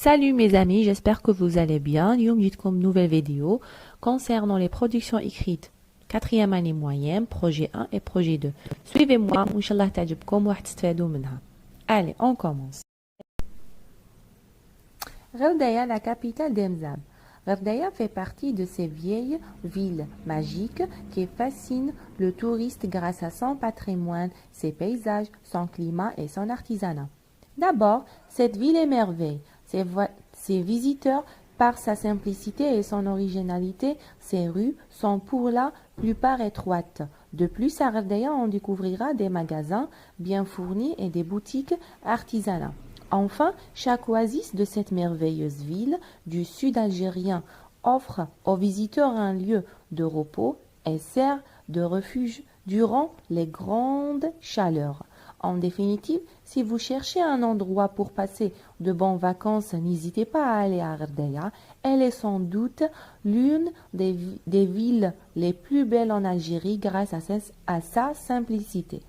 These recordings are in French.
Salut mes amis, j'espère que vous allez bien. اليوم جيتكم nouvelle vidéo concernant les productions écrites quatrième année moyenne, projet 1 et projet 2. Suivez-moi, Inch'Allah تعجبكم وحتستفادوا منها. Allez, on commence. Ghaoudaïa, la capitale d'Emzab. Ghaoudaïa fait partie de ces vieilles villes magiques qui fascinent le touriste grâce à son patrimoine, ses paysages, son climat et son artisanat. D'abord, cette ville émerveille ses visiteurs par sa simplicité et son originalité. Ses rues sont pour la plupart étroites. De plus, à Ghaoudaïa, on découvrira des magasins bien fournis et des boutiques artisanales. Enfin, chaque oasis de cette merveilleuse ville du sud algérien offre aux visiteurs un lieu de repos et sert de refuge durant les grandes chaleurs. En définitive, si vous cherchez un endroit pour passer de bonnes vacances, n'hésitez pas à aller à Ghaoudaïa. Elle est sans doute l'une des villes les plus belles en Algérie grâce à sa simplicité.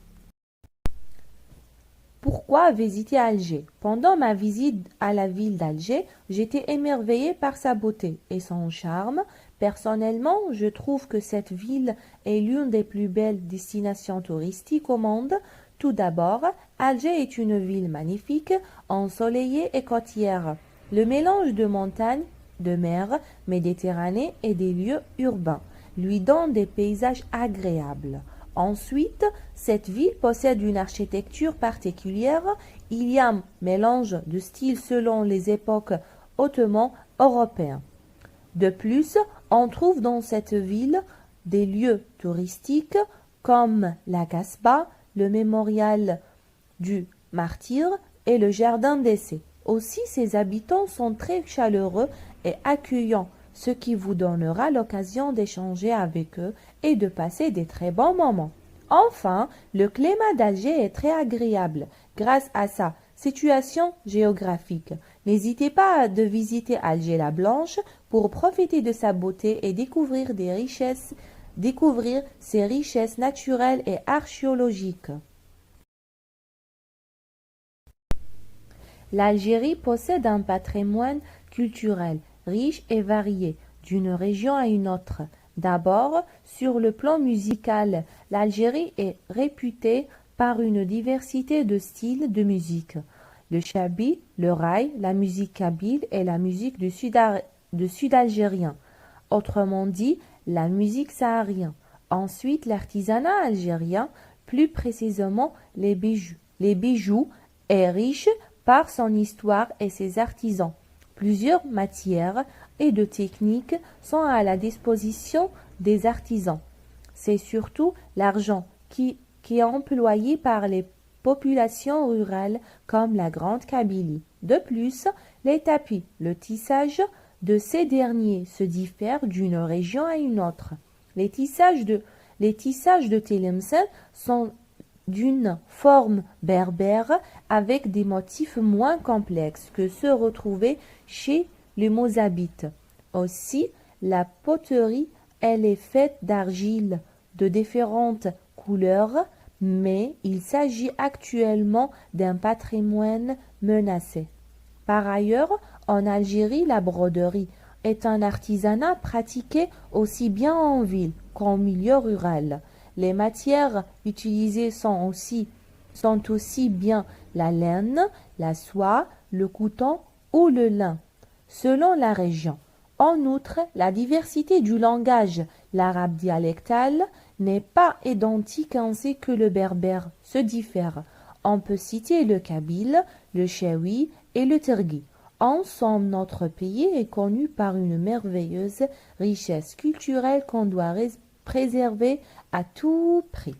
Pourquoi visiter Alger? Pendant ma visite à la ville d'Alger, j'étais émerveillée par sa beauté et son charme. Personnellement, je trouve que cette ville est l'une des plus belles destinations touristiques au monde. Tout d'abord, Alger est une ville magnifique, ensoleillée et côtière. Le mélange de montagnes, de mer Méditerranée et des lieux urbains lui donne des paysages agréables. Ensuite, cette ville possède une architecture particulière. Il y a un mélange de styles selon les époques hautement européens. De plus, on trouve dans cette ville des lieux touristiques comme la Casbah, le mémorial du Martyr et le jardin d'essai. Aussi, ses habitants sont très chaleureux et accueillants, ce qui vous donnera l'occasion d'échanger avec eux et de passer des très bons moments. Enfin, le climat d'Alger est très agréable grâce à sa situation géographique. N'hésitez pas de visiter Alger la Blanche pour profiter de sa beauté et découvrir ses richesses naturelles et archéologiques. L'Algérie possède un patrimoine culturel riche et varié d'une région à une autre. D'abord, sur le plan musical, l'Algérie est réputée par une diversité de styles de musique. Le chabi, le raï, la musique kabyle et la musique du sud algérien. Autrement dit, la musique saharienne. Ensuite, l'artisanat algérien, plus précisément les bijoux, est riche par son histoire et ses artisans. Plusieurs matières et de techniques sont à la disposition des artisans. C'est surtout l'argent qui est employé par les populations rurales comme la Grande Kabylie. De plus, les tapis, le tissage de ces derniers se diffèrent d'une région à une autre. Les tissages de Tlemcen sont d'une forme berbère avec des motifs moins complexes que ceux retrouvés chez les Mozabites. Aussi, la poterie, elle est faite d'argile de différentes couleurs, mais il s'agit actuellement d'un patrimoine menacé. Par ailleurs, en Algérie, la broderie est un artisanat pratiqué aussi bien en ville qu'en milieu rural. Les matières utilisées sont aussi bien la laine, la soie, le coton ou le lin, selon la région. En outre, la diversité du langage, l'arabe dialectal, n'est pas identique ainsi que le berbère se diffère. On peut citer le kabyle, le chewi et le terghi. En somme, notre pays est connu par une merveilleuse richesse culturelle qu'on doit préserver à tout prix.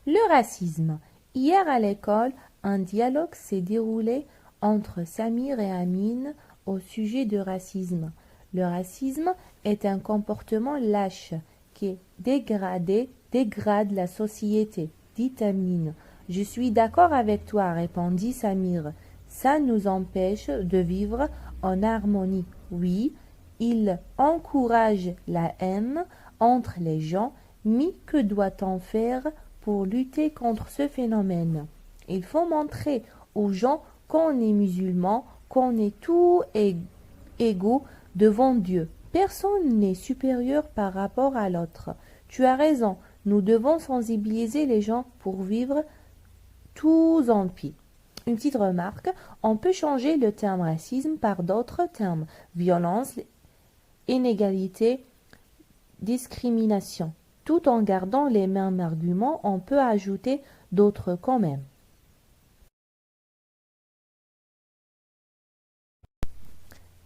Le racisme. Hier à l'école, un dialogue s'est déroulé entre Samir et Amine au sujet du racisme. Le racisme est un comportement lâche qui dégrade la société, dit Amine. Je suis d'accord avec toi, répondit Samir. Ça nous empêche de vivre en harmonie. Oui, il encourage la haine entre les gens, mais que doit-on faire pour lutter contre ce phénomène? Il faut montrer aux gens qu'on est musulman, qu'on est tous égaux devant Dieu. Personne n'est supérieur par rapport à l'autre. Tu as raison, nous devons sensibiliser les gens pour vivre tous en paix. Une petite remarque, on peut changer le terme racisme par d'autres termes. Violence, inégalité, discrimination. Tout en gardant les mêmes arguments, on peut ajouter d'autres quand même.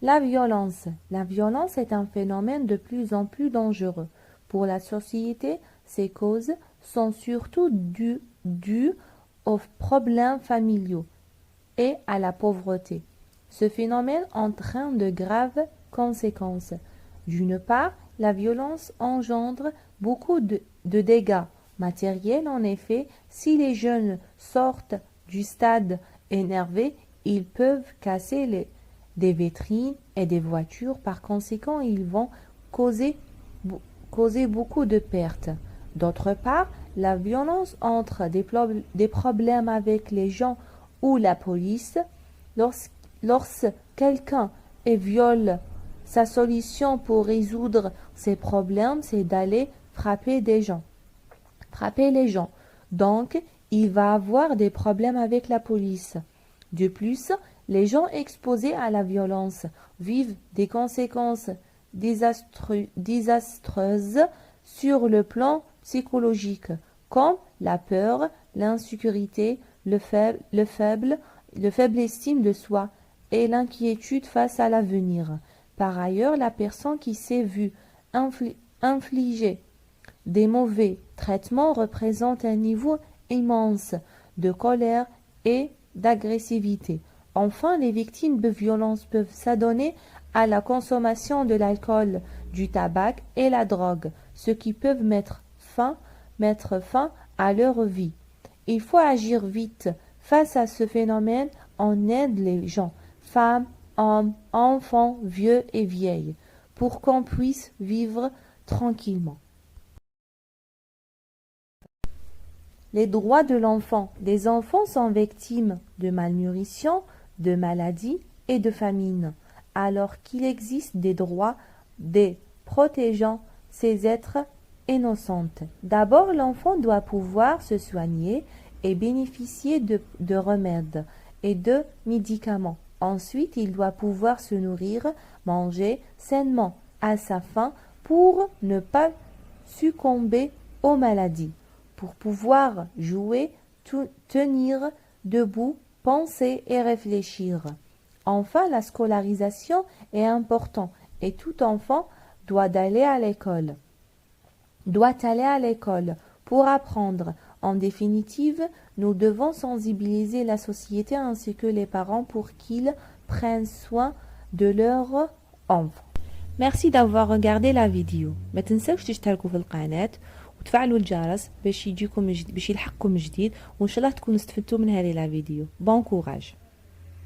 La violence. La violence est un phénomène de plus en plus dangereux. Pour la société, ces causes sont surtout dues aux problèmes familiaux et à la pauvreté. Ce phénomène entraîne de graves conséquences. D'une part, la violence engendre beaucoup de dégâts matériels. En effet, si les jeunes sortent du stade énervés, ils peuvent casser des vitrines et des voitures. Par conséquent, ils vont causer beaucoup de pertes. D'autre part, la violence entre des problèmes avec les gens ou la police. Lorsque quelqu'un viole, sa solution pour résoudre ces problèmes, c'est d'aller frapper les gens. Donc, il va avoir des problèmes avec la police. De plus, les gens exposés à la violence vivent des conséquences désastreuses sur le plan psychologique, comme la peur, l'insécurité, le faible estime de soi et l'inquiétude face à l'avenir. Par ailleurs, la personne qui s'est vue infliger des mauvais traitements représente un niveau immense de colère et d'agressivité. Enfin, les victimes de violences peuvent s'adonner à la consommation de l'alcool, du tabac et la drogue, ce qui peut mettre fin à leur vie. Il faut agir vite. Face à ce phénomène, on aide les gens, femmes, hommes, enfants, vieux et vieilles, pour qu'on puisse vivre tranquillement. Les droits de l'enfant. Les enfants sont victimes de malnourrition, de maladies et de famine, alors qu'il existe des droits des protégeant ces êtres innocents. D'abord, l'enfant doit pouvoir se soigner et bénéficier de remèdes et de médicaments. Ensuite, il doit pouvoir se nourrir, manger sainement à sa faim pour ne pas succomber aux maladies, pour pouvoir jouer, tenir debout, penser et réfléchir. Enfin, la scolarisation est importante et tout enfant doit aller à l'école pour apprendre. En définitive, nous devons sensibiliser la société ainsi que les parents pour qu'ils prennent soin de leurs enfants. Merci d'avoir regardé la vidéo. ما تنسوش تشتركوا في القناة وتفعلوا الجرس باش يلحقكم جديد وإن شاء الله تكونوا استفدتوا من هذه الفيديو. Bon courage.